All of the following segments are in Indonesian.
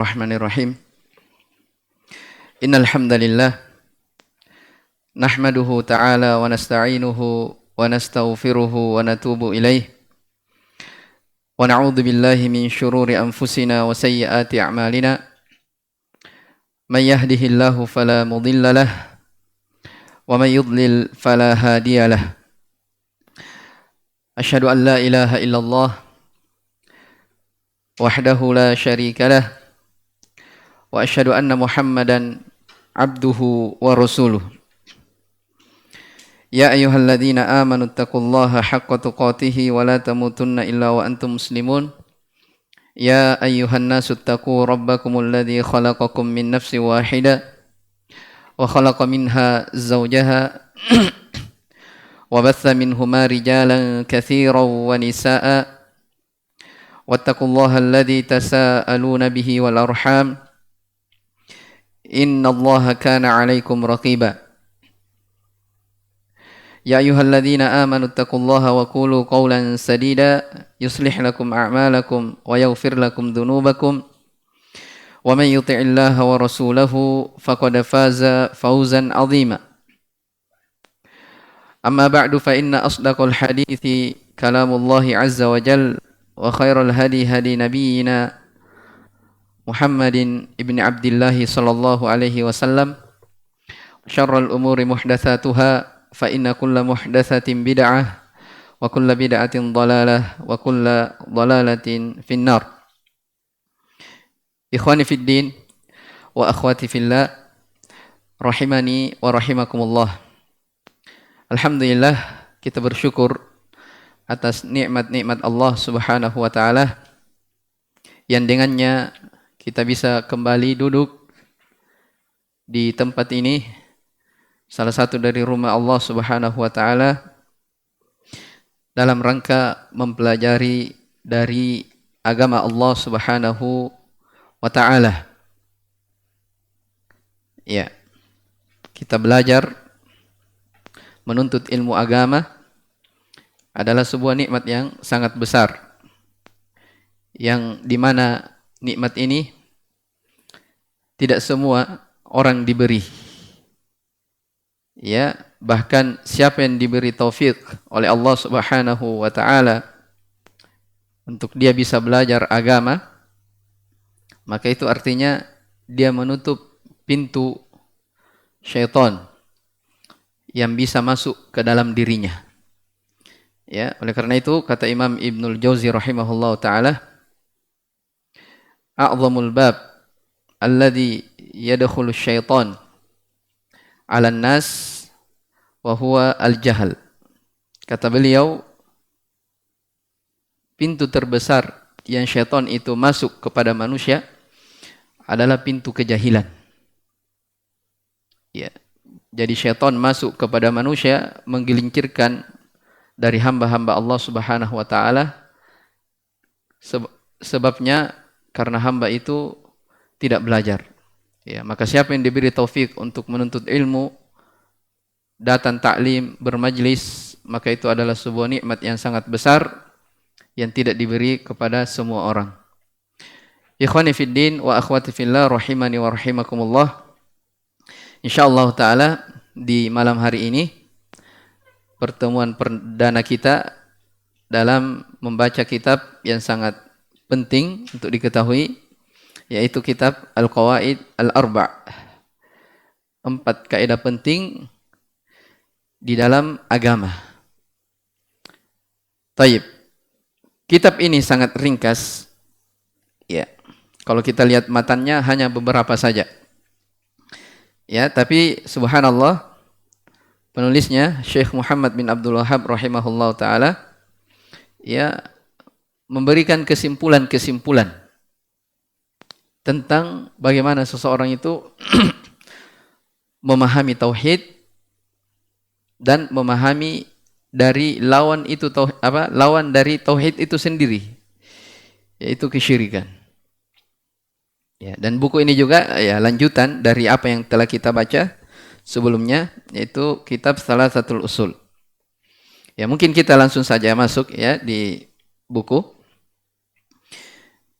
Bismillahirrahmanirrahim. Innal hamdalillah nahmaduhu ta'ala wa nasta'inuhu wa nastaghfiruhu wa natubu ilaih wa na'udzu billahi min shururi anfusina wa sayyiati a'malina may yahdihillahu fala mudilla lahu wa may yudlil fala hadiya lahu. Asyhadu an la ilaha illallah wahdahu la syarika lahu wa asyhadu anna Muhammadan abduhu wa rasuluh. Ya ayyuhalladzina amanu taqullaha haqqa tuqatih wa la tamutunna illa wa antum muslimun. Ya ayyuhan nasu taqu rabbakumul ladzi khalaqakum min nafsin wahidah wa khalaqa minha zawjaha wa batha minhuma rijalan katsiran wa nisaa'a wattaqullaha alladzi tasaaluna bihi wal arham innallaha kana 'alaikum raqiba. Ya ayyuhalladzina amanu taqullaha wa qulu qawlan sadida yuslih lakum a'malakum wa yaghfir lakum dhunubakum wa man yuti'illaha wa rasulahu faqad faza fawzan 'azima. Amma ba'du fa inna asdaqal hadithi kalamullahi 'azza wa jalla wa khairal hadi hadi nabiyyina Muhammadin ibni Abdillahi sallallahu alaihi wasallam. Syarrul umuri muhdatsatuha fa inna kulla muhdatsatin bid'ah wa kulla bid'atin dhalalah wa kulla dhalalatin finnar. Ikhwani fid din wa akhwati fillah rahimani wa rahimakumullah. Alhamdulillah, kita bersyukur atas nikmat-nikmat Allah Subhanahu wa taala yang dengannya kita bisa kembali duduk di tempat ini, salah satu dari rumah Allah Subhanahu wa taala, dalam rangka mempelajari dari agama Allah Subhanahu wa taala. Ya. Kita belajar menuntut ilmu agama adalah sebuah nikmat yang sangat besar, yang dimana nikmat ini tidak semua orang diberi. Ya, bahkan siapa yang diberi taufik oleh Allah Subhanahu wa taala untuk dia bisa belajar agama, maka itu artinya dia menutup pintu syaitan yang bisa masuk ke dalam dirinya. Ya, oleh karena itu kata Imam Ibnul Jauzi rahimahullahu taala, a'zamul bab alladhi yadkhulu syaitan 'alan nas wa huwa al-jahl. Kata beliau, pintu terbesar yang syaitan itu masuk kepada manusia adalah pintu kejahilan. Ya. Jadi syaitan masuk kepada manusia menggelincirkan dari hamba-hamba Allah Subhanahu wa taala, sebabnya karena hamba itu tidak belajar. Ya, maka siapa yang diberi taufik untuk menuntut ilmu, datang taklim, bermajlis, maka itu adalah sebuah nikmat yang sangat besar yang tidak diberi kepada semua orang. Ikhwani fid din wa akhwati fillah rahimani wa rahimakumullah. Insyaallah taala di malam hari ini pertemuan perdana kita dalam membaca kitab yang sangat penting untuk diketahui, yaitu kitab Al-Qawaid Al-Arba'. 4 kaidah penting di dalam agama. Taib. Kitab ini sangat ringkas. Ya. Kalau kita lihat matannya hanya beberapa saja. Ya, tapi subhanallah, penulisnya Syekh Muhammad bin Abdul Wahhab rahimahullah taala ya memberikan kesimpulan-kesimpulan tentang bagaimana seseorang itu memahami tauhid dan memahami dari lawan itu lawan dari tauhid itu sendiri, yaitu kesyirikan. Ya, dan buku ini juga ya lanjutan dari apa yang telah kita baca sebelumnya, yaitu kitab Thalathatul Usul. Ya, mungkin kita langsung saja masuk ya di buku.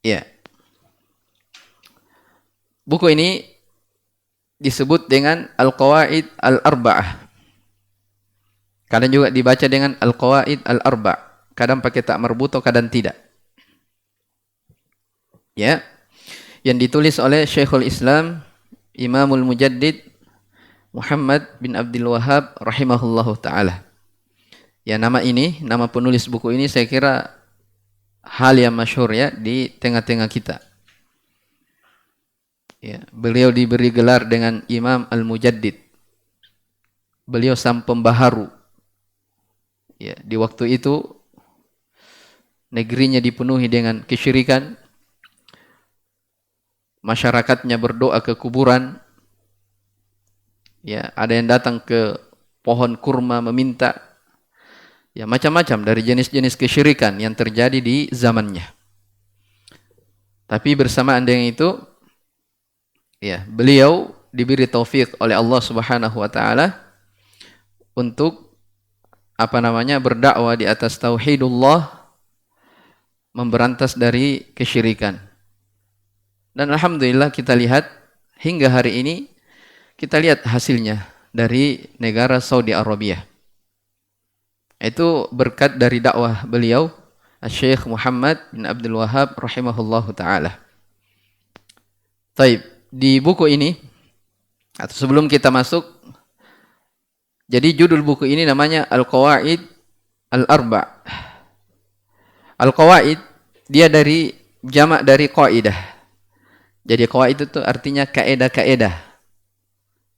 Ya. Buku ini disebut dengan Al-Qawaid Al-Arba'ah. Kadang juga dibaca dengan Al-Qawaid Al-Arba'. Kadang pakai tak marbuto, kadang tidak. Ya. Yang ditulis oleh Syekhul Islam Imamul Mujaddid Muhammad bin Abdul Wahhab rahimahullahu taala. Ya, nama penulis buku ini saya kira hal yang masyhur ya di tengah-tengah kita. Ya, beliau diberi gelar dengan Imam Al-Mujaddid. Beliau sang pembaharu. Ya, di waktu itu negerinya dipenuhi dengan kesyirikan. Masyarakatnya berdoa ke kuburan. Ya, ada yang datang ke pohon kurma meminta. Ya, macam-macam dari jenis-jenis kesyirikan yang terjadi di zamannya. Tapi bersamaan dengan itu, ya, beliau diberi taufik oleh Allah Subhanahu wa taala untuk berdakwah di atas tauhidullah, memberantas dari kesyirikan. Dan alhamdulillah kita lihat hingga hari ini kita lihat hasilnya dari negara Saudi Arabia. Itu berkat dari dakwah beliau Syekh Muhammad bin Abdul Wahhab rahimahullahu taala. Taib, di buku ini atau sebelum kita masuk, jadi judul buku ini namanya Al-Qawaid Al-Arba'. Al-Qawaid dia dari jamak dari qaidah. Jadi qawaid itu artinya kaedah-kaedah.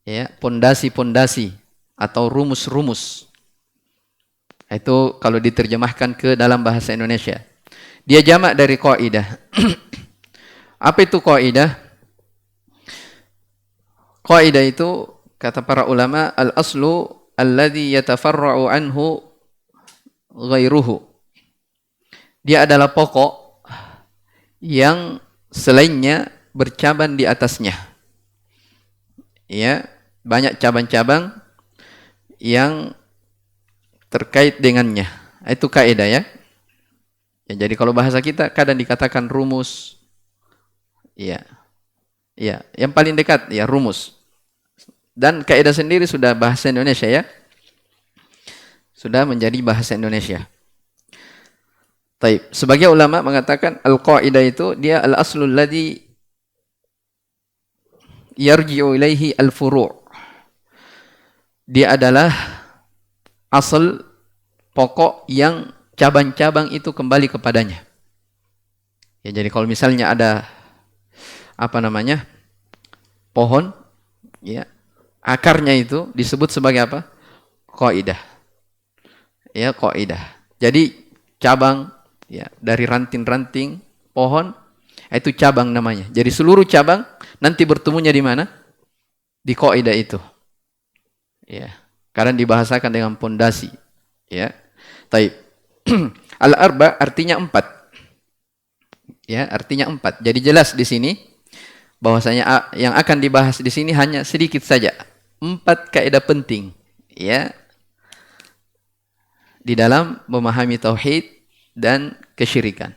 Ya, pondasi-pondasi atau rumus-rumus. Itu kalau diterjemahkan ke dalam bahasa Indonesia. Dia jamak dari qaidah. Apa itu qaidah? Qaidah itu kata para ulama al-aslu alladhi yatafarra'u anhu ghairuhu. Dia adalah pokok yang selainnya bercabang di atasnya. Ya, banyak cabang-cabang yang terkait dengannya. Itu kaidah ya. Ya, jadi kalau bahasa kita kadang dikatakan rumus. Ya. Ya, yang paling dekat ya rumus. Dan kaidah sendiri sudah bahasa Indonesia ya. Sudah menjadi bahasa Indonesia. Taib. Sebagai ulama mengatakan al-qaidah itu dia al-aslul ladzi yarji'u ilaihi al-furu'. Dia adalah asal pokok yang cabang-cabang itu kembali kepadanya. Ya, jadi kalau misalnya ada pohon, ya, akarnya itu disebut sebagai apa? Qaidah. Ya, qaidah. Jadi cabang ya dari ranting-ranting pohon itu cabang namanya. Jadi seluruh cabang nanti bertemunya di mana? Di qaidah itu. Ya, karena dibahasakan dengan pondasi. Ya. Taib. Al-arba artinya 4. Ya, artinya 4. Jadi jelas di sini bahwasanya yang akan dibahas di sini hanya sedikit saja. 4 kaidah penting ya di dalam memahami tauhid dan kesyirikan.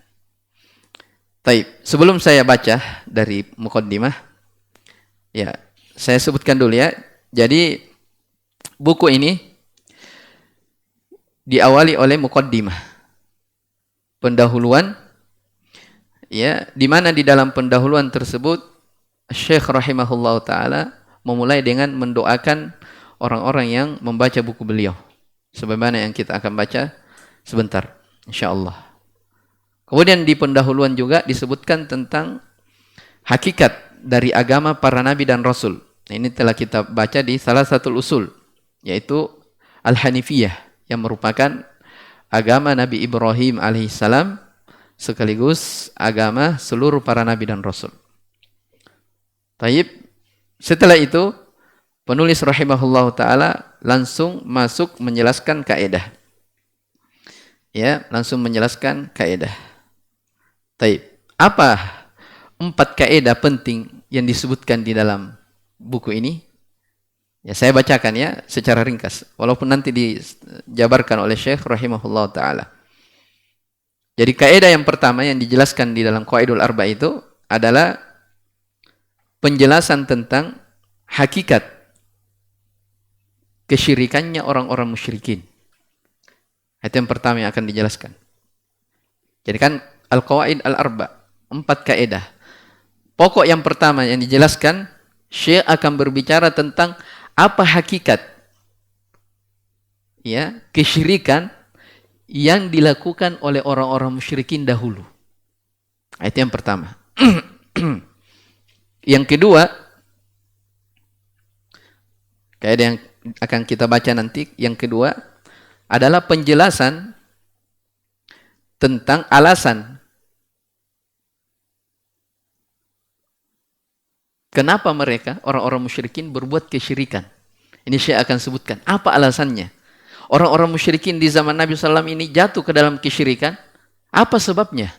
Taib. Sebelum saya baca dari muqaddimah, ya, saya sebutkan dulu ya. Jadi buku ini diawali oleh muqaddimah, pendahuluan, ya, di mana di dalam pendahuluan tersebut Syekh rahimahullah ta'ala memulai dengan mendoakan orang-orang yang membaca buku beliau. Sebagaimana yang kita akan baca sebentar, insyaAllah. Kemudian di pendahuluan juga disebutkan tentang hakikat dari agama para nabi dan rasul. Ini telah kita baca di salah satu usul, yaitu Al-Hanifiyah, yang merupakan agama Nabi Ibrahim alaihissalam sekaligus agama seluruh para nabi dan rasul. Taib. Setelah itu penulis rahimahullah ta'ala langsung masuk menjelaskan kaidah. Ya, langsung menjelaskan kaidah. Taib. Apa 4 kaidah penting yang disebutkan di dalam buku ini? Ya, saya bacakan ya secara ringkas, walaupun nanti dijabarkan oleh Syekh rahimahullah ta'ala. Jadi kaidah yang pertama yang dijelaskan di dalam Qawaidul Arba itu adalah penjelasan tentang hakikat kesyirikannya orang-orang musyrikin. Itu yang pertama yang akan dijelaskan. Jadi kan al-qawaid al-arba, 4 kaidah. Pokok yang pertama yang dijelaskan, Syekh akan berbicara tentang apa hakikat ya kesyirikan yang dilakukan oleh orang-orang musyrikin dahulu. Itu yang pertama. Yang kedua, kaidah yang akan kita baca nanti, yang kedua adalah penjelasan tentang alasan kenapa mereka, orang-orang musyrikin, berbuat kesyirikan. Ini saya akan sebutkan. Apa alasannya? Orang-orang musyrikin di zaman Nabi SAW ini jatuh ke dalam kesyirikan. Apa sebabnya?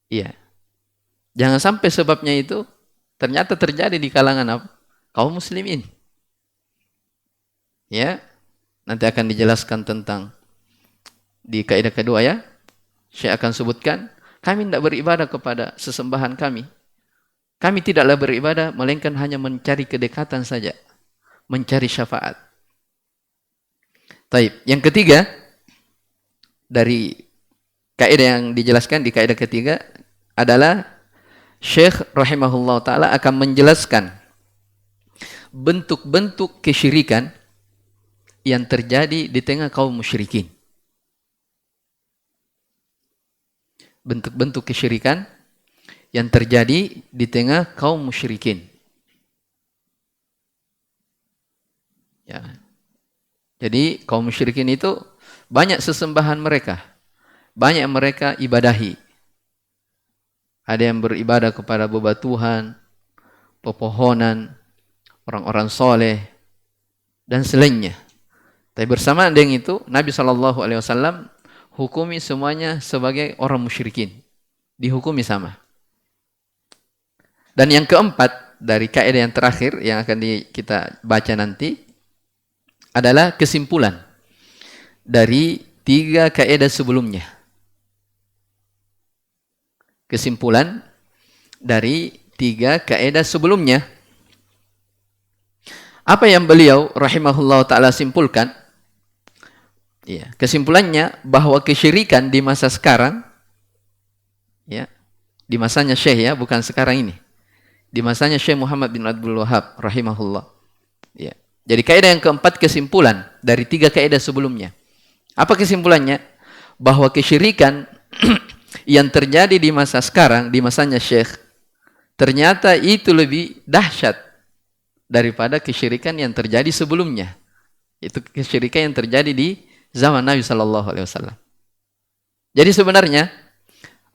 Iya. Jangan sampai sebabnya itu ternyata terjadi di kalangan apa? Kaum muslimin. Ya. Nanti akan dijelaskan tentang di kaidah kedua ya. Saya akan sebutkan. Kami tidak beribadah kepada sesembahan kami. Kami tidaklah beribadah, melainkan hanya mencari kedekatan saja. Mencari syafaat. Taib. Yang ketiga, dari kaidah yang dijelaskan di kaidah ketiga adalah Syekh rahimahullah ta'ala akan menjelaskan bentuk-bentuk kesyirikan yang terjadi di tengah kaum musyrikin. Bentuk-bentuk kesyirikan yang terjadi di tengah kaum musyrikin. Ya. Jadi kaum musyrikin itu banyak sesembahan mereka. Banyak mereka ibadahi. Ada yang beribadah kepada bebatuan, pepohonan, orang-orang soleh, dan selainnya. Tapi bersamaan dengan itu, Nabi SAW hukumi semuanya sebagai orang musyrikin. Dihukumi sama. Dan yang keempat, dari kaidah yang terakhir yang akan kita baca nanti, adalah kesimpulan dari 3 kaidah sebelumnya. Kesimpulan dari 3 kaidah sebelumnya. Apa yang beliau rahimahullah ta'ala simpulkan? Ya, kesimpulannya bahwa kesyirikan di masa sekarang, ya, di masanya Syekh ya, bukan sekarang ini. Di masanya Syekh Muhammad bin Abdul Wahhab rahimahullah. Ya. Jadi kaidah yang keempat kesimpulan dari 3 kaidah sebelumnya. Apa kesimpulannya? Bahwa kesyirikan yang terjadi di masa sekarang, di masanya Syekh, ternyata itu lebih dahsyat daripada kesyirikan yang terjadi sebelumnya. Itu kesyirikan yang terjadi di zaman Nabi SAW. Jadi sebenarnya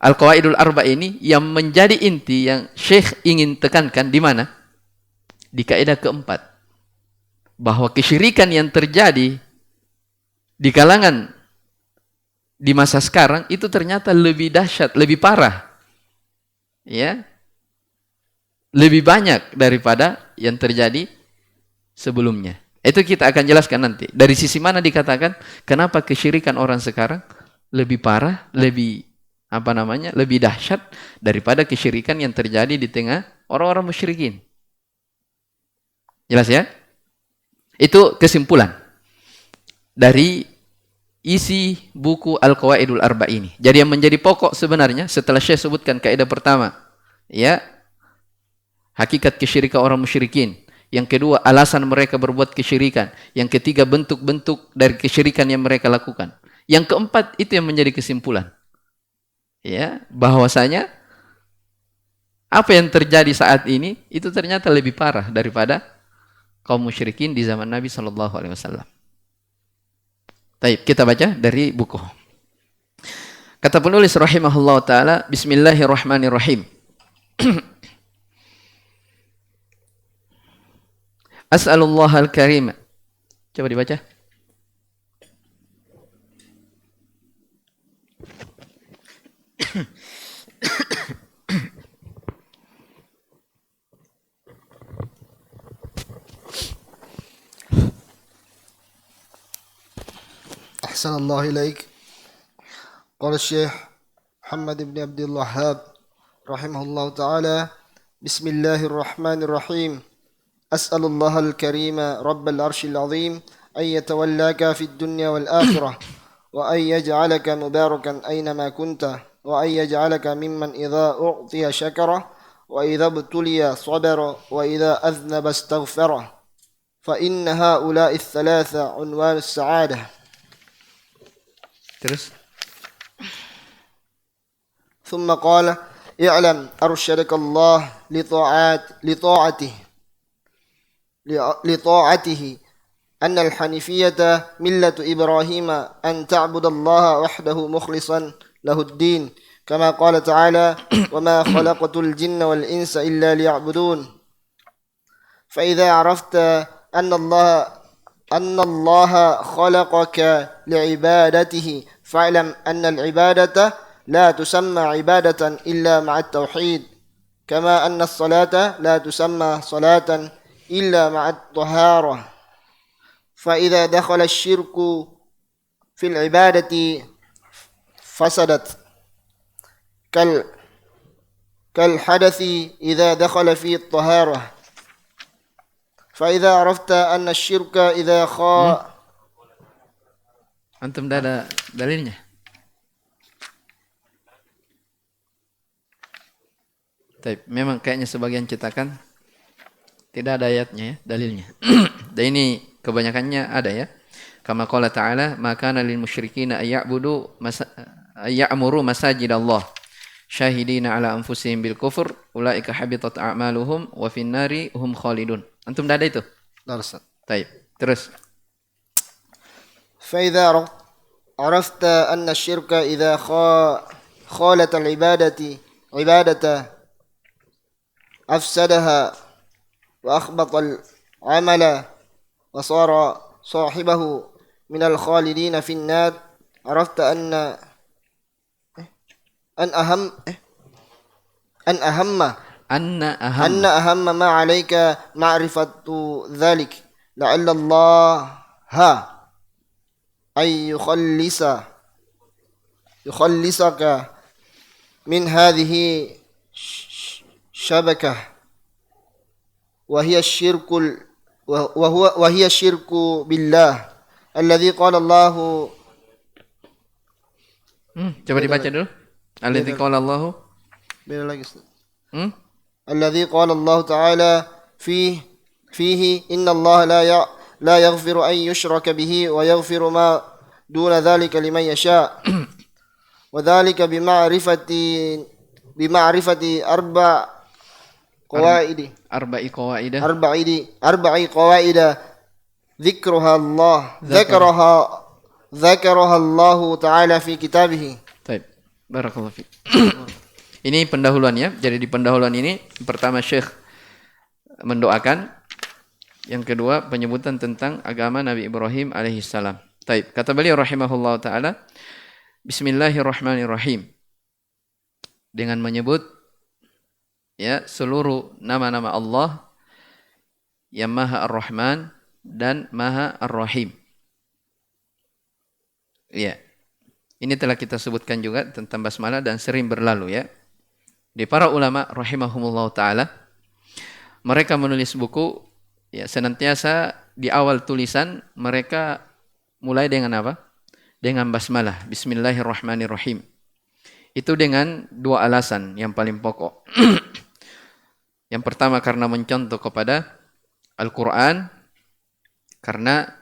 Al-Qawaidul Arba ini yang menjadi inti yang Syekh ingin tekankan di mana? Di kaidah keempat. Bahwa kesyirikan yang terjadi di kalangan di masa sekarang itu ternyata lebih dahsyat, lebih parah. Ya. Lebih banyak daripada yang terjadi sebelumnya. Itu kita akan jelaskan nanti. Dari sisi mana dikatakan kenapa kesyirikan orang sekarang lebih parah, lebih lebih dahsyat daripada kesyirikan yang terjadi di tengah orang-orang musyrikin. Jelas ya? Itu kesimpulan dari isi buku Al-Qawaidul Arba ini. Jadi yang menjadi pokok sebenarnya setelah Syekh sebutkan kaidah pertama, ya, hakikat kesyirikan orang musyrikin. Yang kedua, alasan mereka berbuat kesyirikan. Yang ketiga, bentuk-bentuk dari kesyirikan yang mereka lakukan. Yang keempat, itu yang menjadi kesimpulan. Ya, bahwasanya apa yang terjadi saat ini itu ternyata lebih parah daripada kaum musyrikin di zaman Nabi SAW. Baik, kita baca dari buku. Kata penulis rahimahullah ta'ala, Bismillahirrahmanirrahim. As'alullah al-karim. Coba dibaca. أحسن الله إليك. قال الشيخ محمد بن عبد الوهاب رحمه الله تعالى بسم الله الرحمن الرحيم أسأل الله الكريم رب العرش العظيم أن يتولاك في الدنيا والآخرة وأن يجعلك مباركا أينما كنت وأن يجعلك ممن إذا أعطي شكره وإذا ابتلي صبر وإذا أذنب استغفره فإن هؤلاء الثلاثة عنوان السعادة. Terus ثم قال اعلم أرشدك الله لطاعته أن الحنيفية ملة إبراهيم أن تعبد الله وحده مخلصا له الدين كما قال تعالى وما خلقت الجن والإنس إلا ليعبدون. فإذا عرفت أن الله خلقك لعبادته فاعلم أن العبادة لا تسمى عبادة إلا مع التوحيد كما أن الصلاة لا تسمى صلاة إلا مع الطهارة. فإذا دخل الشرك في العبادة فسدت كالحدث إذا دخل في الطهارة. فإذا عرفت أن الشرك إذا antum dah ada dalilnya? Tapi memang kayaknya sebagian cetakan tidak ada ayatnya ya, dalilnya. Dan ini kebanyakannya ada ya. Kama qala ta'ala, "Ma kana lil musyrikina ya'muru masajidallah syahidina ala anfusihim bil kufur ulaika habitat a'maluhum wa fin nari hum khalidun." Antum dah ada itu? درست. Baik. Terus. فإذا عرفت أن الشرك إذا خالت عبادة أفسدها وأخبط العمل وصار صاحبه من الخالدين في النار عرفت أن أهم ما عليك معرفة ذلك لعل الله أن يخلصك من هذه شبكة وهي الشرك بالله الذي قال الله. Coba dibaca dulu. Alladzi qala Allahu. الذي قال الله تعالى فيه إن الله لا يغفر أن يشرك به ويغفر ما دون ذلك لمن يشاء وذلك بمعرفة أربع قواعد ذكرها الله تعالى في كتابه. Baik. Barakallahu fiik. Ini pendahuluannya. Jadi di pendahuluan ini pertama Syekh mendoakan, yang kedua penyebutan tentang agama Nabi Ibrahim alaihissalam. Baik, kata beliau rahimahullah taala, Bismillahirrahmanirrahim. Dengan menyebut ya seluruh nama-nama Allah yang Maha Ar-Rahman dan Maha Ar-Rahim. Ya. Ini telah kita sebutkan juga tentang basmalah dan sering berlalu ya. Di para ulama rahimahumullah taala, mereka menulis buku ya senantiasa di awal tulisan mereka mulai dengan apa? Dengan basmalah, Bismillahirrahmanirrahim. Itu dengan dua alasan yang paling pokok. Yang pertama karena mencontoh kepada Al-Quran, karena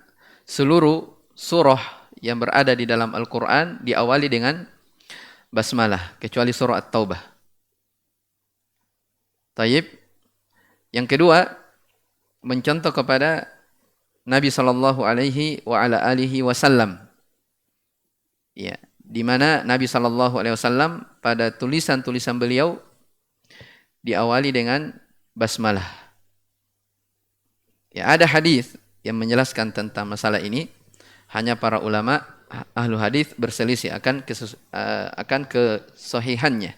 seluruh surah yang berada di dalam Al-Quran diawali dengan basmalah, kecuali surah At-Taubah. Taib. Yang kedua, mencontoh kepada Nabi sallallahu alaihi wa ala alihi wasallam. Ya, di mana Nabi sallallahu alaihi wasallam pada tulisan-tulisan beliau diawali dengan basmalah. Ya, ada hadis yang menjelaskan tentang masalah ini. Hanya para ulama ahlu hadis berselisih akan kesahihannya.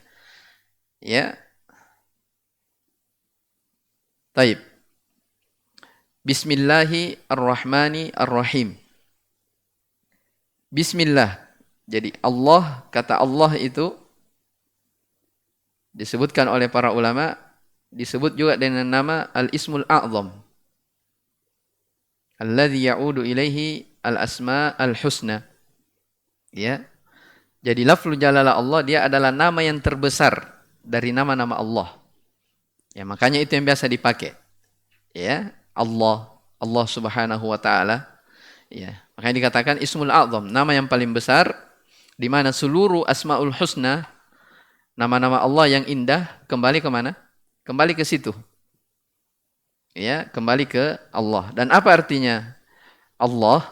Ya. Taib. Bismillahirrahmanirrahim. Bismillah. Jadi Allah, kata Allah itu disebutkan oleh para ulama disebut juga dengan nama al-ismul a'zam. Alladzi ya'udu ilaihi al-asma al-husna. Ya. Jadi lafzul jalalah Allah dia adalah nama yang terbesar dari nama-nama Allah. Ya, makanya itu yang biasa dipakai. Ya, Allah, Allah Subhanahu wa taala. Ya, makanya dikatakan ismul a'zam, nama yang paling besar di mana seluruh asmaul husna, nama-nama Allah yang indah kembali ke mana? Kembali ke situ. Ya, kembali ke Allah. Dan apa artinya Allah?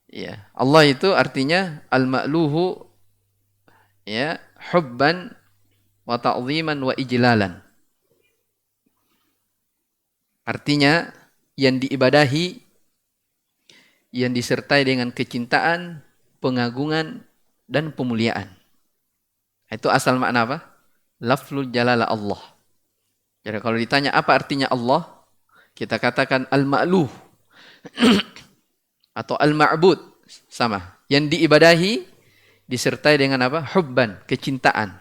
Ya, Allah itu artinya al-ma'luhu ya, hubban wa ta'ziman wa ijlalan. Artinya yang diibadahi, yang disertai dengan kecintaan, pengagungan dan pemuliaan. Itu asal makna apa? Lafzul jalalah Allah. Jadi kalau ditanya apa artinya Allah, kita katakan al-ma'luh atau al-ma'bud, sama. Yang diibadahi disertai dengan apa? Hubban, kecintaan.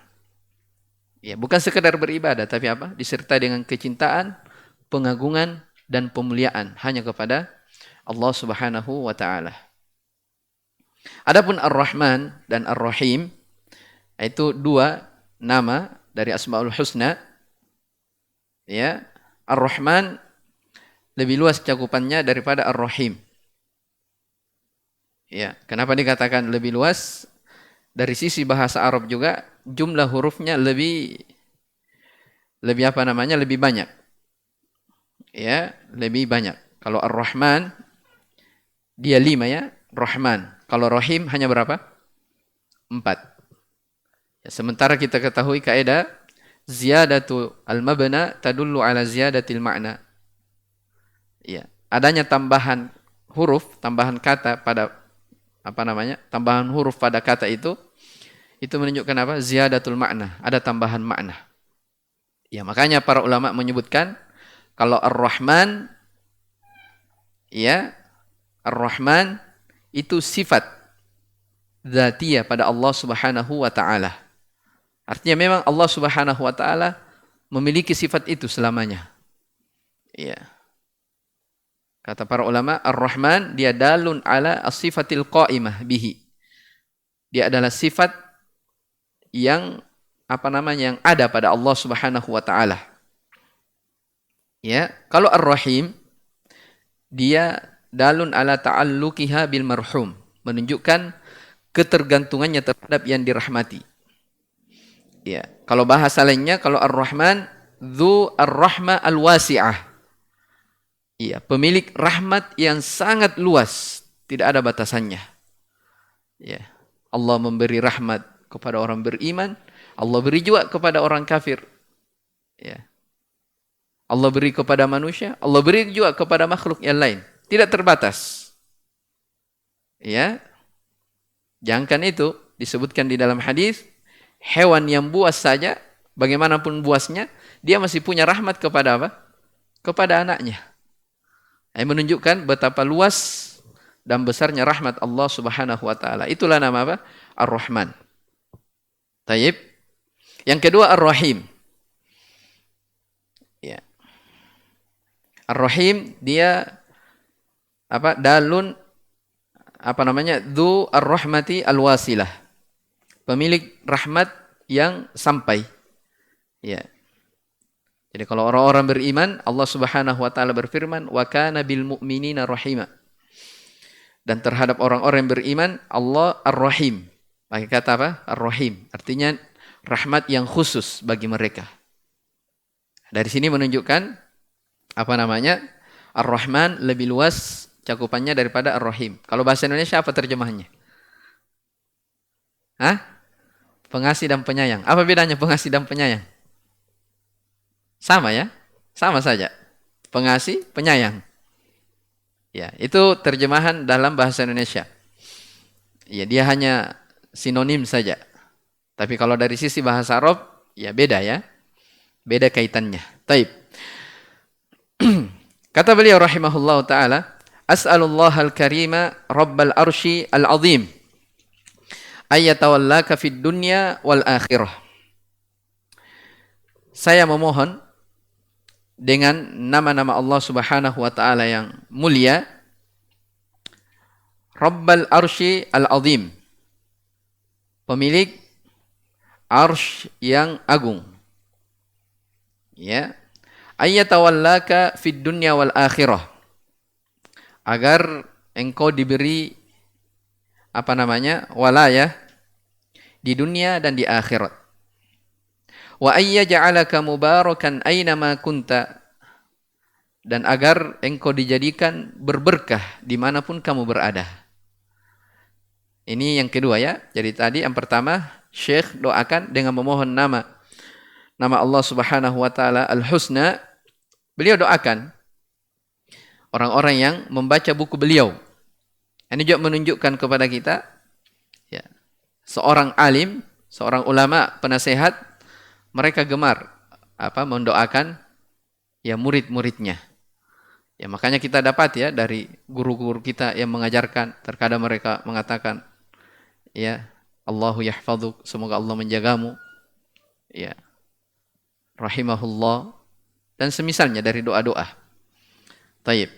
Ya, bukan sekedar beribadah, tapi apa? Disertai dengan kecintaan, pengagungan dan pemuliaan hanya kepada Allah Subhanahu wa taala. Adapun Ar-Rahman dan Ar-Rahim itu dua nama dari Asmaul Husna. Ya, Ar-Rahman lebih luas cakupannya daripada Ar-Rahim. Ya, kenapa dikatakan lebih luas? Dari sisi bahasa Arab juga jumlah hurufnya lebih apa namanya? Lebih banyak. Ya, lebih banyak. Kalau Ar-Rahman dia 5 ya, Rahman. Kalau Rahim hanya berapa? 4. Ya, sementara kita ketahui kaidah ziyadatu al-mabna tadullu ala ziyadatil ma'na. Ya, adanya tambahan huruf, tambahan kata pada apa namanya? Tambahan huruf pada kata itu menunjukkan apa? Ziyadatul makna, ada tambahan makna. Ya, makanya para ulama menyebutkan kalau Ar-Rahman ya, Ar-Rahman itu sifat dzatiyah pada Allah Subhanahu wa taala. Artinya memang Allah Subhanahu wa taala memiliki sifat itu selamanya. Ya. Kata para ulama, Ar-Rahman dia dalun ala as-sifatil qa'imah bihi. Dia adalah sifat yang apa namanya? Yang ada pada Allah Subhanahu wa taala. Ya, kalau Ar-Rahim dia dalun ala ta'alluqiha bil marhum, menunjukkan ketergantungannya terhadap yang dirahmati. Ya, kalau bahasa lainnya kalau Ar-Rahman dzu ar-rahma al-wasi'ah. Iya, pemilik rahmat yang sangat luas, tidak ada batasannya. Ya. Allah memberi rahmat kepada orang beriman, Allah beri juga kepada orang kafir. Ya. Allah beri kepada manusia, Allah beri juga kepada makhluk yang lain, tidak terbatas. Ya. Jangankan itu, disebutkan di dalam hadis, hewan yang buas saja, bagaimanapun buasnya, dia masih punya rahmat kepada apa? Kepada anaknya. Ini menunjukkan betapa luas dan besarnya rahmat Allah Subhanahu wa taala. Itulah nama apa? Ar-Rahman. Taib. Yang kedua Ar-Rahim. Ya. Ar-Rahim dia apa? Dalun apa namanya? Dzu ar-rahmati al-wasilah. Pemilik rahmat yang sampai. Ya. Jadi kalau orang-orang beriman, Allah Subhanahu wa taala berfirman, "Wa kana bil mu'minina rahima." Dan terhadap orang-orang yang beriman, Allah Ar-Rahim. Pakai kata apa? Ar-Rahim. Artinya rahmat yang khusus bagi mereka. Dari sini menunjukkan apa namanya? Ar-Rahman lebih luas cakupannya daripada Ar-Rahim. Kalau bahasa Indonesia apa terjemahannya? Hah? Pengasih dan penyayang. Apa bedanya pengasih dan penyayang? Sama ya? Sama saja. Pengasih, penyayang. Ya, itu terjemahan dalam bahasa Indonesia. Ya, dia hanya sinonim saja. Tapi kalau dari sisi bahasa Arab, ya beda ya. Beda kaitannya. Taib. Kata beliau rahimahullah ta'ala, As'alullahal karima rabbal arshi al-azim ayyatawallaka fid dunya wal akhirah. Saya memohon dengan nama-nama Allah Subhanahu wa taala yang mulia, Rabbal Arsy Al-Azim, pemilik arsy yang agung. Ya. Ayyatawallaka fid dunya wal akhirah. Agar engkau diberi walayah di dunia dan di akhirat. Wa ayyaj'alaka mubarakan aynama kunta, dan agar engkau dijadikan berberkah dimanapun kamu berada. Ini yang kedua ya. Jadi tadi yang pertama, Syekh doakan dengan memohon nama Allah Subhanahu wa taala Al-Husna. Beliau doakan orang-orang yang membaca buku beliau. Ini juga menunjukkan kepada kita ya, seorang alim, seorang ulama, penasehat, mereka gemar mendoakan ya murid-muridnya. Ya makanya kita dapat ya dari guru-guru kita yang mengajarkan, terkadang mereka mengatakan ya Allahu yahfadzuk, semoga Allah menjagamu. Ya. Rahimahullah dan semisalnya dari doa-doa. Taib.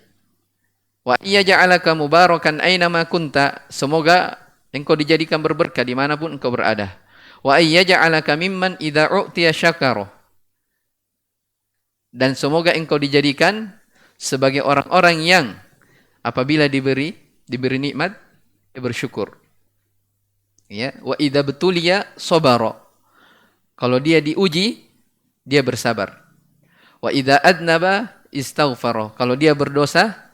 Wa iya ja'alaka mubarakan aynama kunta, semoga engkau dijadikan berberkah dimanapun engkau berada. Wa iya ja'alaka mimman idza u'tiya syakara, dan semoga engkau dijadikan sebagai orang-orang yang apabila diberi nikmat bersyukur. Ya, wa idza betuliya sabara, kalau dia diuji dia bersabar. Wa idza adnaba istaghfara, kalau dia berdosa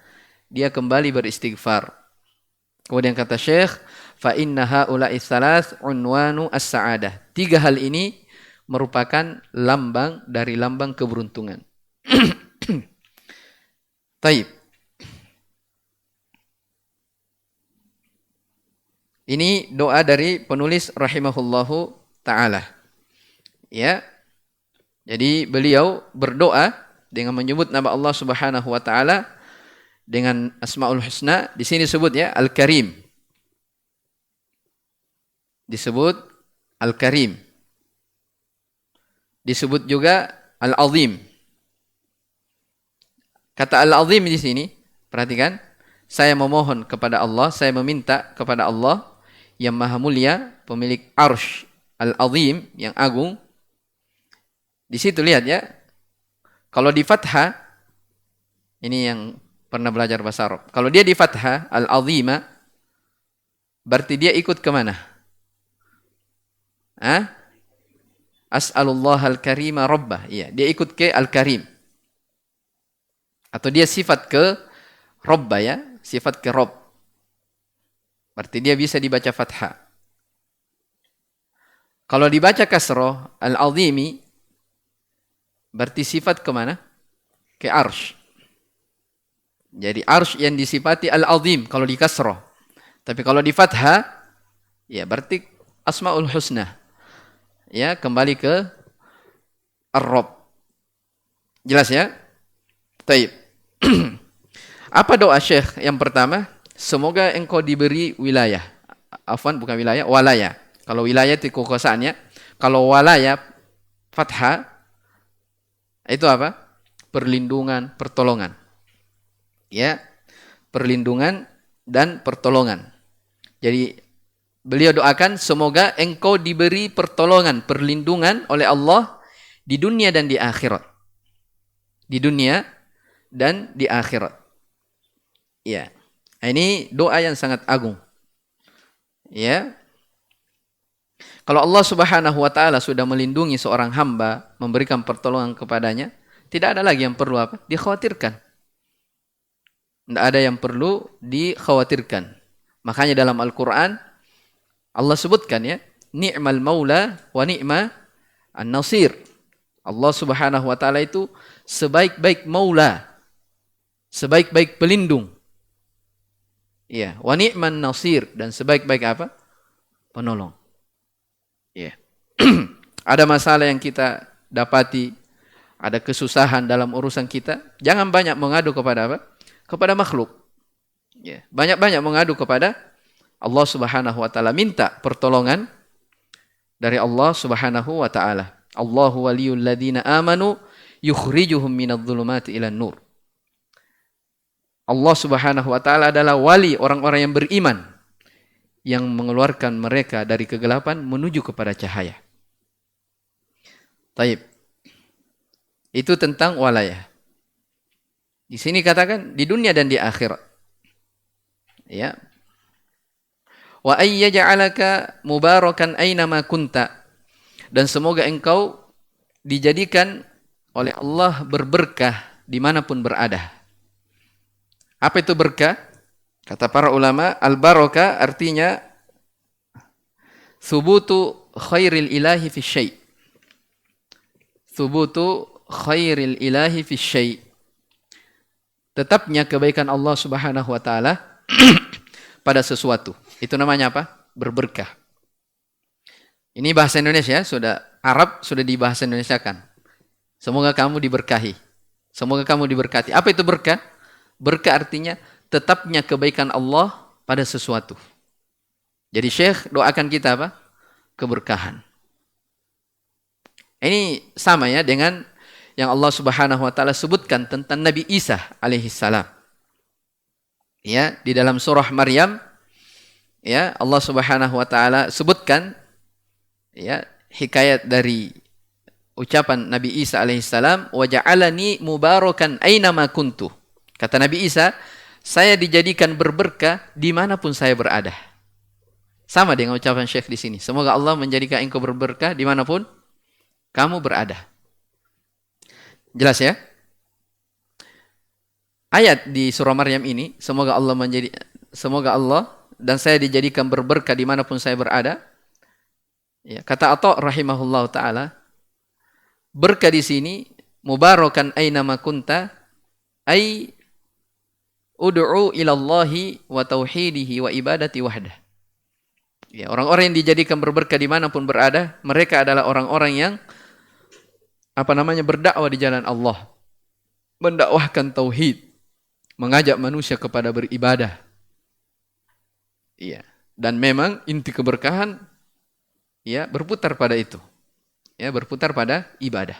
dia kembali beristighfar. Kemudian kata Syekh, fa inna haula'i tsalath unwanu as-sa'adah. 3 hal ini merupakan lambang dari lambang keberuntungan. Taib. Ini doa dari penulis rahimahullahu taala. Ya. Jadi beliau berdoa dengan menyebut nama Allah Subhanahu wa taala dengan Asmaul Husna. Di sini disebut ya Al-Karim. Disebut Al-Karim. Disebut juga Al-Azim. Kata Al-Azim di sini, perhatikan, saya memohon kepada Allah, saya meminta kepada Allah yang Maha Mulia, pemilik Arsy Al-Azim yang agung. Di situ lihat ya, kalau di fathah, ini yang pernah belajar bahasa Arab. Kalau dia di fathah, Al-Azima, berarti dia ikut kemana? As'alullah al-karima rabbah. Iya, dia ikut ke Al-Karim. Atau dia sifat ke Rabbah ya, sifat ke Rabb. Berarti dia bisa dibaca fathah. Kalau dibaca kasroh, Al-Azimi, berarti sifat kemana? Ke Arsy. Jadi Arsy yang disifati Al-Azim kalau di kasroh. Tapi kalau di fathah, ya berarti Asmaul Husna. Ya, kembali ke Ar-Rabb. Jelas ya? Taib. Apa doa Syekh yang pertama? Semoga engkau diberi wilayah. Afwan, bukan wilayah, walaya. Kalau wilayah itu kekuasaannya. Kalau walaya, fathah, itu apa? Perlindungan, pertolongan. Ya, perlindungan dan pertolongan. Jadi beliau doakan semoga engkau diberi pertolongan, perlindungan oleh Allah di dunia dan di akhirat. Di dunia dan di akhirat. Ya. Ini doa yang sangat agung. Ya. Kalau Allah Subhanahu wa taala sudah melindungi seorang hamba, memberikan pertolongan kepadanya, tidak ada lagi yang perlu dikhawatirkan. Tidak ada yang perlu dikhawatirkan. Makanya dalam Al-Qur'an Allah sebutkan ya, ni'mal maula wa ni'ma an-nasir. Allah Subhanahu wa taala itu sebaik-baik maula, sebaik-baik pelindung. Ya, wa ni'man nasir, dan sebaik-baik penolong. Ya. Ada masalah yang kita dapati, ada kesusahan dalam urusan kita, jangan banyak mengadu kepada kepada makhluk. Ya, banyak-banyak mengadu kepada Allah Subhanahu wa taala, minta pertolongan dari Allah Subhanahu wa taala. Allahu waliyul ladzina amanu yukhrijuhum minadh-dhulumati ilan nur. Allah Subhanahu wa taala adalah wali orang-orang yang beriman yang mengeluarkan mereka dari kegelapan menuju kepada cahaya. Taib. Itu tentang walayah. Di sini katakan di dunia dan di akhirat. Ya. Wa ayyaj'alaka mubarakan aina ma kunta. Dan semoga engkau dijadikan oleh Allah berberkah dimanapun berada. Apa itu berkah? Kata para ulama, al-barakah artinya thubutu khairil ilahi fi syai'. Thubutu khairil ilahi fi syai'. Tetapnya kebaikan Allah Subhanahu wa taala pada sesuatu. Itu namanya apa? Berberkah. Ini bahasa Indonesia, sudah Arab sudah dibahasa Indonesiakan. Semoga kamu diberkahi. Semoga kamu diberkati. Apa itu berkah? Berkah artinya tetapnya kebaikan Allah pada sesuatu. Jadi Syekh doakan kita apa? Keberkahan. Ini sama ya dengan yang Allah Subhanahu wa taala sebutkan tentang Nabi Isa alaihi salam. Ya, di dalam surah Maryam ya, Allah Subhanahu wa taala sebutkan ya hikayat dari ucapan Nabi Isa alaihi salam, wa ja'alani mubarakan aina ma kuntu. Kata Nabi Isa, saya dijadikan berberkah dimanapun saya berada. Sama dengan ucapan Syekh di sini. Semoga Allah menjadikan engkau berberkah dimanapun kamu berada. Jelas ya? Ayat di surah Maryam ini, semoga Allah dan saya dijadikan berberkah dimanapun saya berada. Ya, kata Atha rahimahullah taala, berkah di sini mubarakan aina ma kunta ay ud'u ilallahi wa tauhidihi wa ibadati wahdah. Ya, orang-orang yang dijadikan berberkah dimanapun berada, mereka adalah orang-orang yang berdakwah di jalan Allah, mendakwahkan tauhid, mengajak manusia kepada beribadah. Iya, dan memang inti keberkahan ya berputar pada itu. Ya, berputar pada ibadah.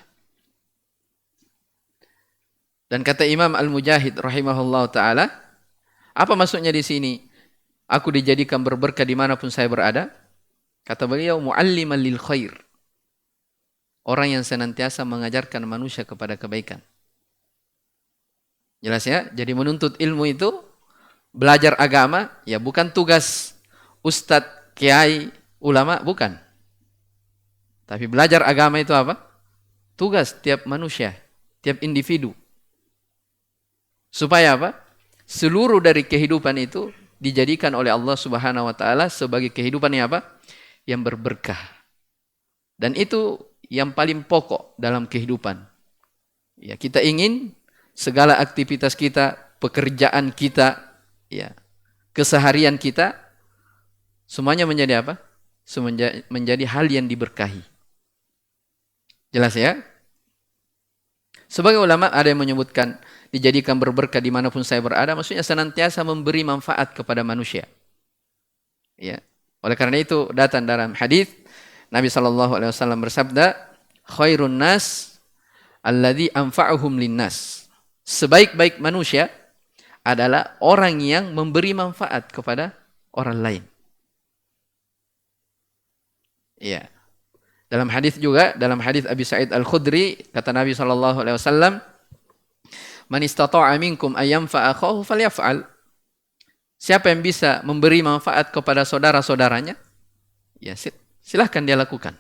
Dan kata Imam Al-Mujahid rahimahullah ta'ala, apa maksudnya di sini? Aku dijadikan berberkah dimanapun saya berada. Kata beliau, mu'alliman lil khair. Orang yang senantiasa mengajarkan manusia kepada kebaikan. Jelas ya? Jadi menuntut ilmu itu, belajar agama, ya bukan tugas ustadz, kiai, ulama, bukan. Tapi belajar agama itu apa? Tugas tiap manusia, tiap individu. Supaya apa? Seluruh dari kehidupan itu dijadikan oleh Allah Subhanahu wa taala sebagai kehidupan yang apa? Yang berberkah. Dan itu yang paling pokok dalam kehidupan. Ya, kita ingin segala aktivitas kita, pekerjaan kita, ya, keseharian kita semuanya menjadi apa? Menjadi hal yang diberkahi. Jelas ya? Sebagai ulama ada yang menyebutkan dijadikan berberkah dimanapun saya berada, maksudnya senantiasa memberi manfaat kepada manusia. Ya. Oleh karena itu datang dalam hadis Nabi SAW bersabda, khairun nas alladzi anfa'uhum linnas. Sebaik-baik manusia adalah orang yang memberi manfaat kepada orang lain. Ya. Dalam hadis juga, dalam hadis Abi Sa'id Al-Khudri, kata Nabi SAW, man istata'a minkum ayyamfa'a akhahu falyaf'al. Siapa yang bisa memberi manfaat kepada saudara-saudaranya, ya silahkan dia lakukan.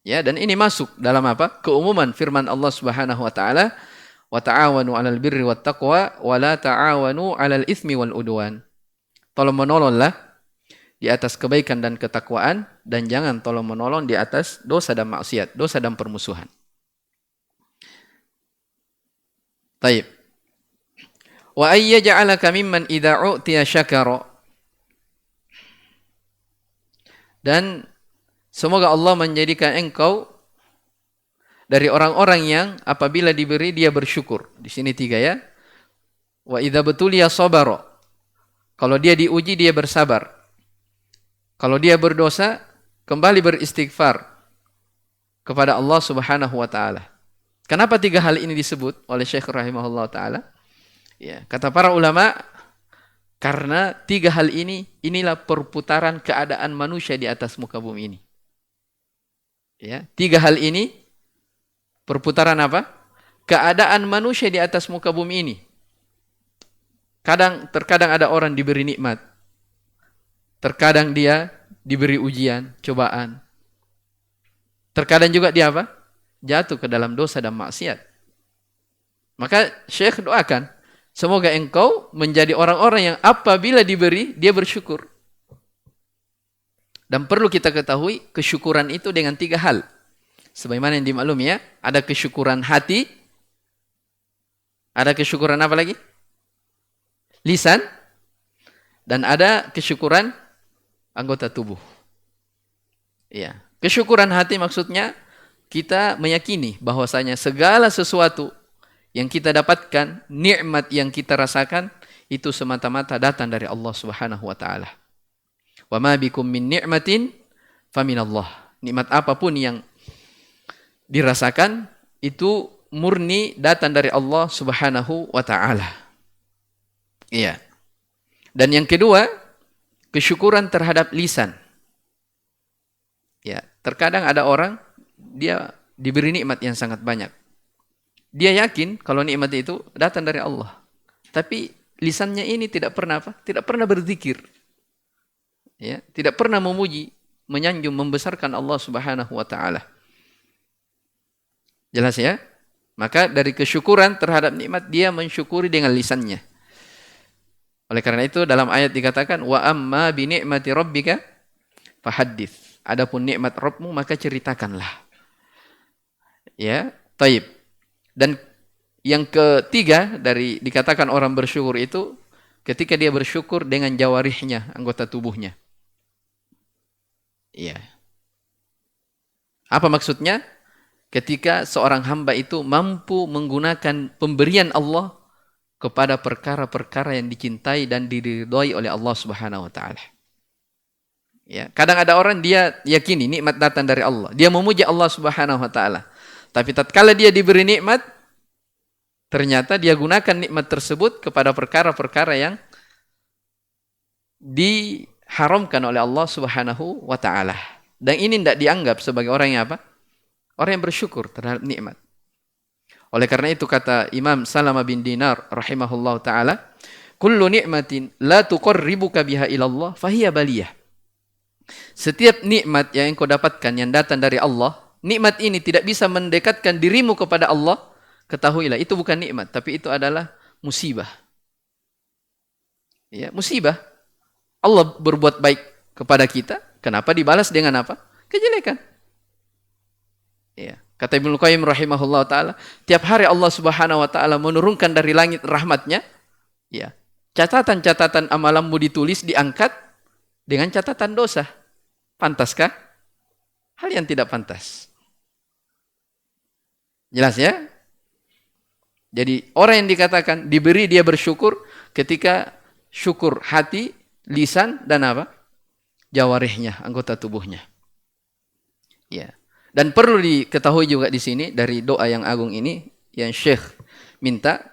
Ya, dan ini masuk dalam apa? Keumuman firman Allah Subhanahu wa taala, wa ta'awanu 'alal birri wat taqwa wa la ta'awanu 'alal itsmi wal udwan. Tolong menolonglah di atas kebaikan dan ketakwaan, dan jangan tolong menolong di atas dosa dan maksiat, dosa dan permusuhan. Taib. Wa ayyaj'alaka mimman idza u'tiya syakara. Dan semoga Allah menjadikan engkau dari orang-orang yang apabila diberi dia bersyukur. Di sini 3 ya. Wa idza butuliya sabara. Kalau dia diuji dia bersabar. Kalau dia berdosa, kembali beristighfar kepada Allah Subhanahu wa taala. Kenapa 3 hal ini disebut oleh Syekh rahimahullah taala? Ya, kata para ulama, karena 3 hal ini, inilah perputaran keadaan manusia di atas muka bumi ini. Ya, 3 hal ini perputaran apa? Keadaan manusia di atas muka bumi ini. Terkadang ada orang diberi nikmat. Terkadang dia diberi ujian, cobaan. Terkadang juga dia apa? Jatuh ke dalam dosa dan maksiat. Maka Syekh doakan, semoga engkau menjadi orang-orang yang apabila diberi, dia bersyukur. Dan perlu kita ketahui, kesyukuran itu dengan 3 hal. Sebagaimana yang dimaklumi ya, ada kesyukuran hati, ada kesyukuran apa lagi? Lisan, dan ada kesyukuran anggota tubuh. Ya, kesyukuran hati maksudnya kita meyakini bahwasanya segala sesuatu yang kita dapatkan, nikmat yang kita rasakan itu semata-mata datang dari Allah Subhanahu wa taala. Wa ma bikum min ni'matin faminallah. Nikmat apapun yang dirasakan itu murni datang dari Allah Subhanahu wa taala. Iya. Dan yang kedua, kesyukuran terhadap lisan. Ya, terkadang ada orang dia diberi nikmat yang sangat banyak. Dia yakin kalau nikmat itu datang dari Allah. Tapi lisannya ini tidak pernah apa? Tidak pernah berzikir. Ya, tidak pernah memuji, menyanjung, membesarkan Allah Subhanahu wa taala. Jelas ya? Maka dari kesyukuran terhadap nikmat dia mensyukuri dengan lisannya. Oleh karena itu dalam ayat dikatakan wa amma bi ni'mati rabbika fahaddits. Adapun nikmat Rabbmu maka ceritakanlah. Ya, taib. Dan yang ketiga dari dikatakan orang bersyukur itu ketika dia bersyukur dengan jawarihnya, anggota tubuhnya. Iya. Apa maksudnya? Ketika seorang hamba itu mampu menggunakan pemberian Allah kepada perkara-perkara yang dicintai dan diridhoi oleh Allah Subhanahu wa taala. Ya, kadang ada orang dia yakini nikmat datang dari Allah. Dia memuji Allah Subhanahu wa taala. Tapi tatkala dia diberi nikmat, ternyata dia gunakan nikmat tersebut kepada perkara-perkara yang diharamkan oleh Allah Subhanahu wa taala. Dan ini tidak dianggap sebagai orang yang apa? Orang yang bersyukur terhadap nikmat. Oleh karena itu kata Imam Salamah bin Dinar rahimahullah ta'ala, kullu ni'matin la tuqarribuka biha ilallah fahiya baliyah. Setiap nikmat yang engkau dapatkan yang datang dari Allah, nikmat ini tidak bisa mendekatkan dirimu kepada Allah, ketahuilah itu bukan nikmat, tapi itu adalah musibah. Ya, musibah. Allah berbuat baik kepada kita, kenapa dibalas dengan apa? Kejelekan. Ya. Kata Ibnu Qayyim rahimahullah ta'ala, tiap hari Allah Subhanahu wa ta'ala menurunkan dari langit rahmatnya, ya, catatan-catatan amalanmu ditulis, diangkat dengan catatan dosa. Pantaskah? Hal yang tidak pantas. Jelas ya? Jadi orang yang dikatakan diberi dia bersyukur ketika syukur hati, lisan, dan apa? Jawarihnya, anggota tubuhnya. Ya. Dan perlu diketahui juga di sini dari doa yang agung ini yang Syekh minta,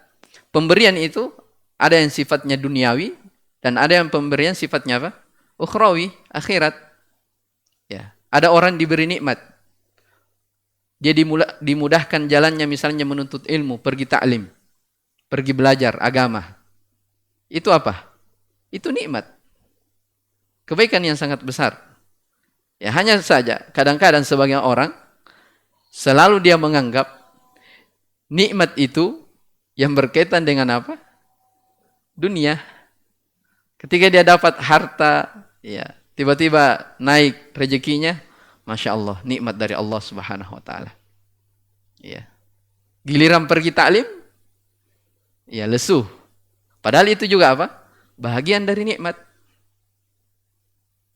pemberian itu ada yang sifatnya duniawi dan ada yang pemberian sifatnya apa? Ukhrawi, akhirat. Ya, ada orang diberi nikmat. Dia dimudahkan jalannya misalnya menuntut ilmu, pergi ta'lim, pergi belajar agama. Itu apa? Itu nikmat. Kebaikan yang sangat besar. Ya, hanya saja kadang-kadang sebagian orang selalu dia menganggap nikmat itu yang berkaitan dengan apa? Dunia. Ketika dia dapat harta, ya, tiba-tiba naik rezekinya, Masya Allah, nikmat dari Allah Subhanahu wa ta'ala. Ya. Giliran pergi taklim, ya lesuh. Padahal itu juga apa? Bahagian dari nikmat.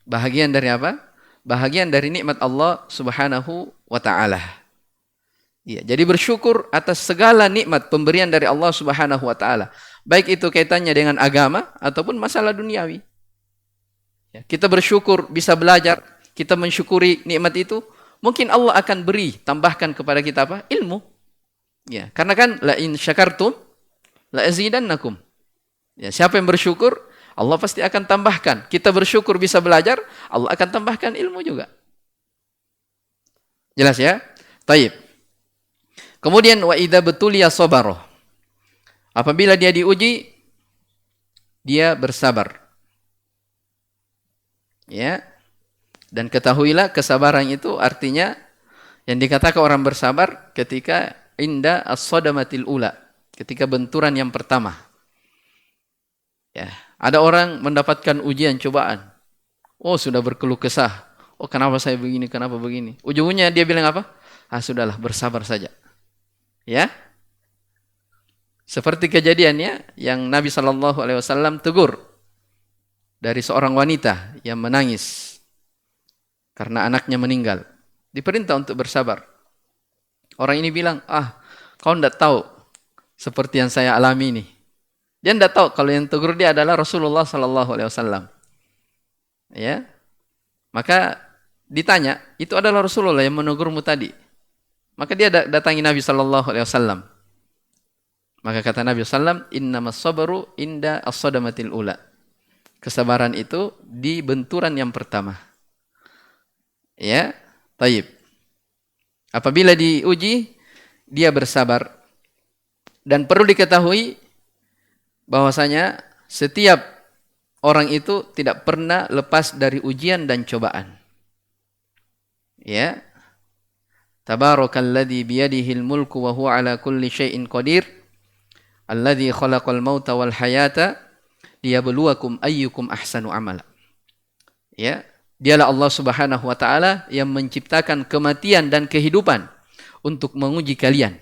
Bahagian dari apa? Bahagian dari nikmat Allah Subhanahu wa ta'ala. Ya, jadi bersyukur atas segala nikmat pemberian dari Allah Subhanahu wa ta'ala. Baik itu kaitannya dengan agama ataupun masalah duniawi. Ya, kita bersyukur bisa belajar, kita mensyukuri nikmat itu, mungkin Allah akan beri, tambahkan kepada kita apa? Ilmu. Ya, karena kan la in syakartum la azidannakum. Ya, siapa yang bersyukur, Allah pasti akan tambahkan. Kita bersyukur bisa belajar, Allah akan tambahkan ilmu juga. Jelas ya? Taib. Kemudian wa idza betuliya sabara. Apabila dia diuji, dia bersabar. Ya. Dan ketahuilah kesabaran itu artinya yang dikatakan orang bersabar ketika inda as-sadamatil ula, ketika benturan yang pertama. Ya, ada orang mendapatkan ujian cobaan. Oh, sudah berkeluh kesah. Oh, kenapa saya begini? Kenapa begini? Ujungnya dia bilang apa? Ah, sudahlah, bersabar saja. Ya. Seperti kejadiannya yang Nabi sallallahu alaihi wasallam tegur dari seorang wanita yang menangis karena anaknya meninggal. Diperintah untuk bersabar. Orang ini bilang, kau tidak tahu seperti yang saya alami ini. Dia tidak tahu kalau yang tegur dia adalah Rasulullah sallallahu alaihi wasallam. Ya. Maka ditanya, itu adalah Rasulullah yang menegurmu tadi. Maka dia datangi Nabi sallallahu alaihi wasallam. Maka kata Nabi sallam, innamas sabru inda as-sadamatil ula. Kesabaran itu di benturan yang pertama. Ya, taib. Apabila diuji, dia bersabar. Dan perlu diketahui bahwasanya setiap orang itu tidak pernah lepas dari ujian dan cobaan. Ya. Tabarakalladzi biyadihil mulku wa huwa ala kulli syai'in qadir. Alladzi khalaqal mauta wal hayata liyabluwakum ayyukum ahsanu amala. Ya. Dialah Allah Subhanahu wa taala yang menciptakan kematian dan kehidupan untuk menguji kalian.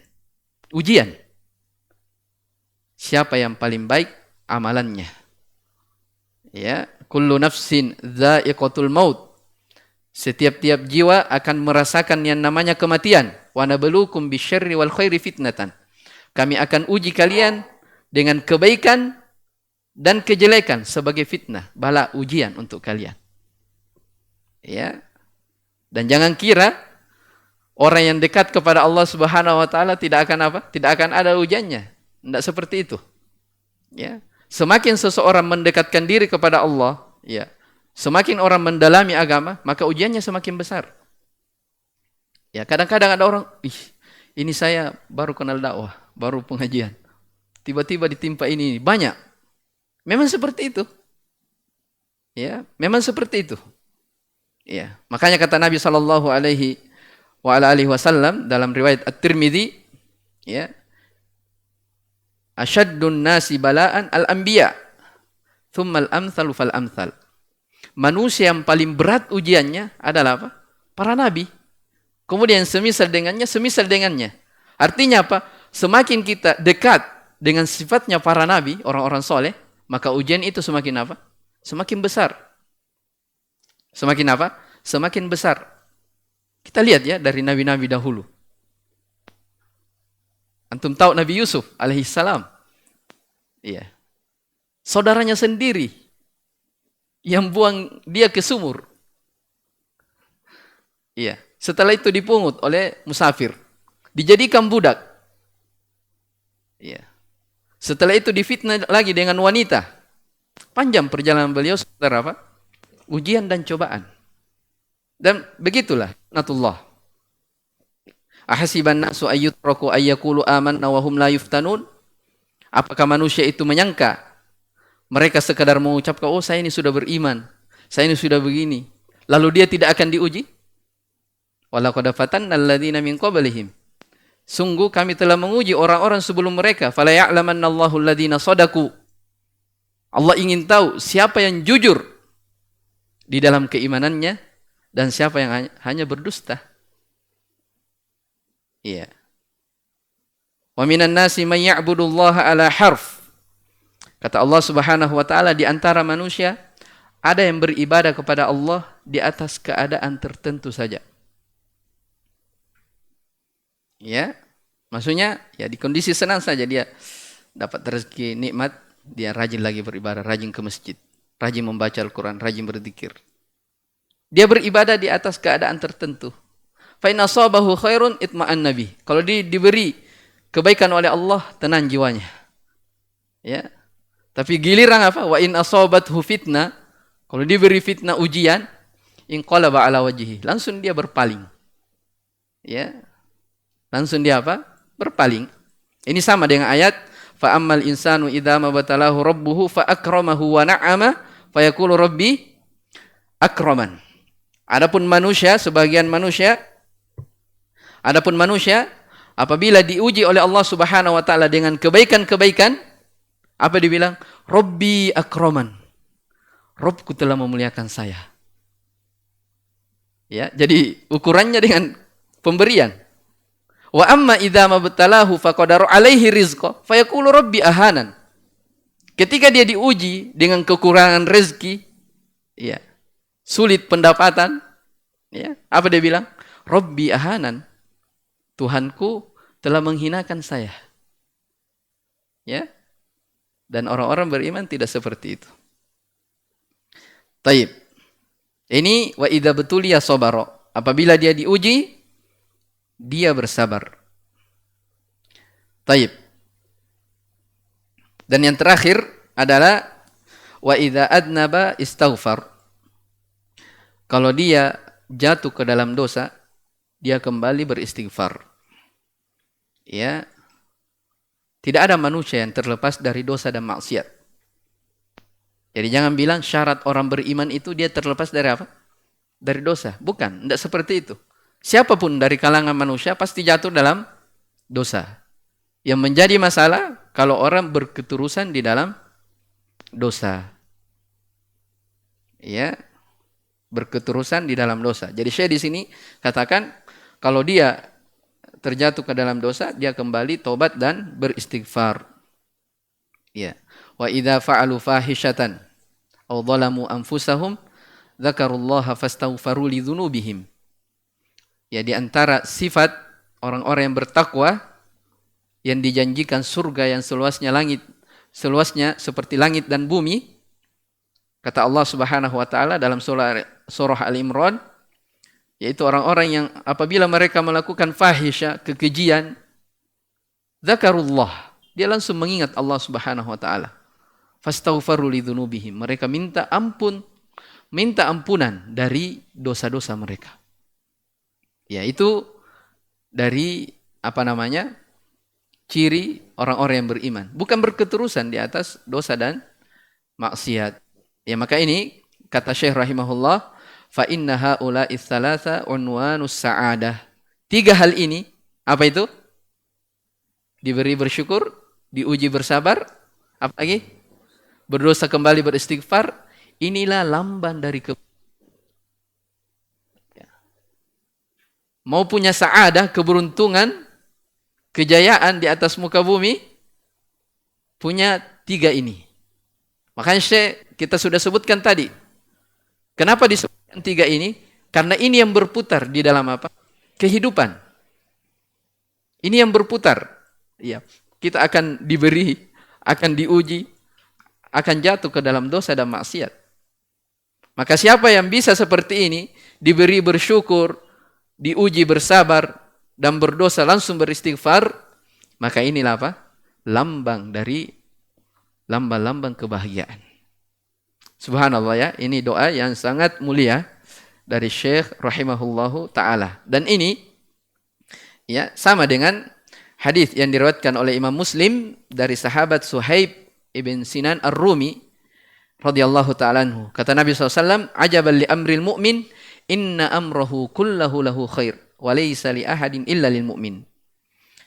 Ujian. Siapa yang paling baik amalannya? Ya, kullu nafsin dha'iqatul maut. Setiap-tiap jiwa akan merasakan yang namanya kematian. Wa nabluukum bisyarri wal khairi fitnatan. Kami akan uji kalian dengan kebaikan dan kejelekan sebagai fitnah, bala ujian untuk kalian. Ya. Dan jangan kira orang yang dekat kepada Allah Subhanahu wa taala tidak akan apa? Tidak akan ada ujiannya. Tidak seperti itu. Ya. Semakin seseorang mendekatkan diri kepada Allah, ya, semakin orang mendalami agama, maka ujiannya semakin besar. Ya, kadang-kadang ada orang, ini saya baru kenal dakwah, baru pengajian. Tiba-tiba ditimpa ini banyak. Memang seperti itu. Ya, memang seperti itu. Ya, makanya kata Nabi sallallahu alaihi wasallam dalam riwayat At-Tirmidzi, ya, asyaddun nasi bala'an al-anbiya, thumma al-amthalu fal-amthal. Manusia yang paling berat ujiannya adalah apa? Para nabi. Kemudian semisal dengannya. Artinya apa? Semakin kita dekat dengan sifatnya para nabi, orang-orang soleh, maka ujian itu semakin apa? Semakin besar. Semakin apa? Semakin besar. Kita lihat ya dari nabi-nabi dahulu. Antum tahu Nabi Yusuf alaihissalam? Iya. Saudaranya sendiri yang buang dia ke sumur. Iya. Setelah itu dipungut oleh musafir. Dijadikan budak. Iya. Setelah itu difitnah lagi dengan wanita. Panjang perjalanan beliau setelah apa? Ujian dan cobaan. Dan begitulah natullah. Ahasiban nasu ayyutraku ayyakulu amanna wa hum la yuftanun? Apakah manusia itu menyangka mereka sekadar mengucapkan, oh saya ini sudah beriman, saya ini sudah begini, lalu dia tidak akan diuji? Walaqad fatanna alladziina min qablihim. Sungguh kami telah menguji orang-orang sebelum mereka. Fala ya'lamannallahu alladziina shadaqu. Allah ingin tahu siapa yang jujur di dalam keimanannya dan siapa yang hanya berdusta. Iya. Wa minan nasi may ya'budullaha ala harf. Kata Allah Subhanahu wa taala, di antara manusia ada yang beribadah kepada Allah di atas keadaan tertentu saja. Ya. Maksudnya ya di kondisi senang saja dia dapat rezeki nikmat, dia rajin lagi beribadah, rajin ke masjid, rajin membaca Al-Qur'an, rajin berzikir. Dia beribadah di atas keadaan tertentu. Fa in asabahu khairun itma'an nabi. Kalau diberi kebaikan oleh Allah, tenang jiwanya. Ya. Tapi giliran apa? Wa in asabathu fitnah, kalau diberi fitnah ujian, inqalaba ala wajhihi, langsung dia berpaling. Ya. Langsung dia apa? Berpaling. Ini sama dengan ayat fa ammal insanu idza mabtalahu rabbuhu fa akramahu wa na'ama fa yaqulu rabbi akraman. Adapun manusia, apabila diuji oleh Allah Subhanahu wa taala dengan kebaikan-kebaikan, apa dibilang? Rabbi akraman. Rabbku telah memuliakan saya. Ya, jadi ukurannya dengan pemberian. Wa amma idza mabtalahu faqadara alaihi rizqa fayaqulu rabbi ahanan. Ketika dia diuji dengan kekurangan rezeki, ya, sulit pendapatan, ya, apa dia bilang? Rabbi ahanan. Tuhanku telah menghinakan saya. Ya. Dan orang-orang beriman tidak seperti itu. Taib. Ini wa idza betuliya sabara. Apabila dia diuji, dia bersabar. Taib. Dan yang terakhir adalah wa idza adnaba istaghfar. Kalau dia jatuh ke dalam dosa, dia kembali beristighfar. Ya. Tidak ada manusia yang terlepas dari dosa dan maksiat. Jadi jangan bilang syarat orang beriman itu dia terlepas dari apa? Dari dosa. Bukan, tidak seperti itu. Siapapun dari kalangan manusia pasti jatuh dalam dosa. Yang menjadi masalah kalau orang berketerusan di dalam dosa. Ya, berketerusan di dalam dosa. Jadi Syekh di sini katakan kalau dia terjatuh ke dalam dosa, dia kembali tobat dan beristighfar. Ya. Wa idza fa'alu fahishatan aw dhalamu anfusahum dzakarullaha fastaghfaru lidzunubihim. Ya, di antara sifat orang-orang yang bertakwa yang dijanjikan surga yang seluasnya seperti langit dan bumi, kata Allah Subhanahu wa taala dalam surah Al-Imran, yaitu orang-orang yang apabila mereka melakukan fahisha, kekejian, dzakarullah, dia langsung mengingat Allah Subhanahu wa taala. Fastaghfaru lidzunubihim, mereka minta ampunan dari dosa-dosa mereka. Ya, itu dari ciri orang-orang yang beriman. Bukan berketerusan di atas dosa dan maksiat. Ya, maka ini kata Syekh rahimahullah, fa inna haula'i tsalatsa unwanus sa'adah. 3 hal ini, apa itu? Diberi bersyukur, diuji bersabar, apa lagi? Berdosa kembali beristighfar. Inilah lamban dari mau punya sa'adah, keberuntungan, kejayaan di atas muka bumi, punya 3 ini. Makanya kita sudah sebutkan tadi. Kenapa disebutkan 3 ini? Karena ini yang berputar di dalam apa? Kehidupan. Ini yang berputar. Ya, kita akan diberi, akan diuji, akan jatuh ke dalam dosa dan maksiat. Maka siapa yang bisa seperti ini, diberi bersyukur, diuji bersabar, dan berdosa langsung beristighfar, maka inilah apa? Lambang dari lambang-lambang kebahagiaan. Subhanallah ya, ini doa yang sangat mulia dari Syekh rahimahullahu ta'ala. Dan ini ya sama dengan hadis yang diriwayatkan oleh Imam Muslim dari sahabat Suhaib ibn Sinan Ar-Rumi radhiyallahu ta'ala anhu. Kata Nabi SAW, ajaban li amril mu'min, inna amrahu kullahu lahu khair, wa laysa li ahadin illa lil mu'min.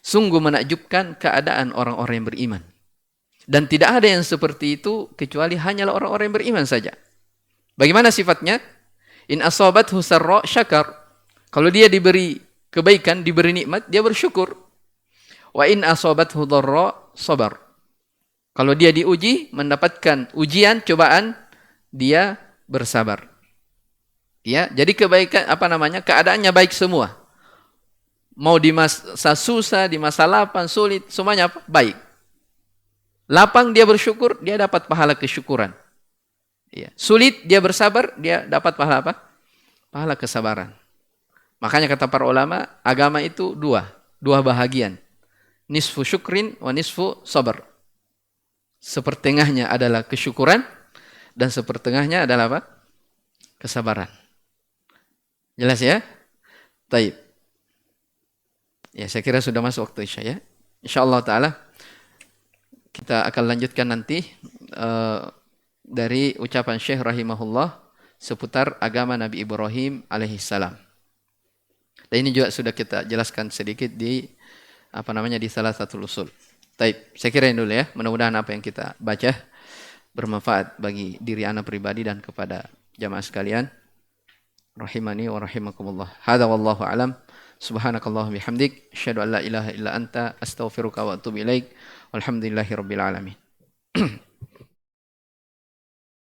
Sungguh menakjubkan keadaan orang-orang yang beriman. Dan tidak ada yang seperti itu kecuali hanyalah orang-orang yang beriman saja. Bagaimana sifatnya? In asabathu sarra syakar. Kalau dia diberi kebaikan, diberi nikmat, dia bersyukur. Wa in asabathu dharra sabar. Kalau dia diuji, mendapatkan ujian, cobaan, dia bersabar. Ya, jadi kebaikan keadaannya baik semua. Mau di masa susah, di masa lapang, sulit, semuanya baik. Lapang dia bersyukur, dia dapat pahala kesyukuran. Ya. Sulit dia bersabar, dia dapat pahala apa? Pahala kesabaran. Makanya kata para ulama, agama itu dua bahagian. nisfu syukrin wa nisfu sabar. Sepertengahnya adalah kesyukuran dan sepertengahnya adalah apa? Kesabaran. Jelas ya? Taib. Ya, saya kira sudah masuk waktu Isya ya. Insyaallah taala kita akan lanjutkan nanti dari ucapan Syekh rahimahullah seputar agama Nabi Ibrahim alaihissalam. Dan ini juga sudah kita jelaskan sedikit di di salah satu usul. Taib, saya kira ini dulu ya. Mudah-mudahan apa yang kita baca bermanfaat bagi diri ana pribadi dan kepada jamaah sekalian. Rahimani wa rahimakumullah. Hadza wallahu alam. Subhanakallah bihamdik, asyhadu an la ilaha illa anta, astaghfiruka wa atubu ilaik. Walhamdulillahirabbil alamin.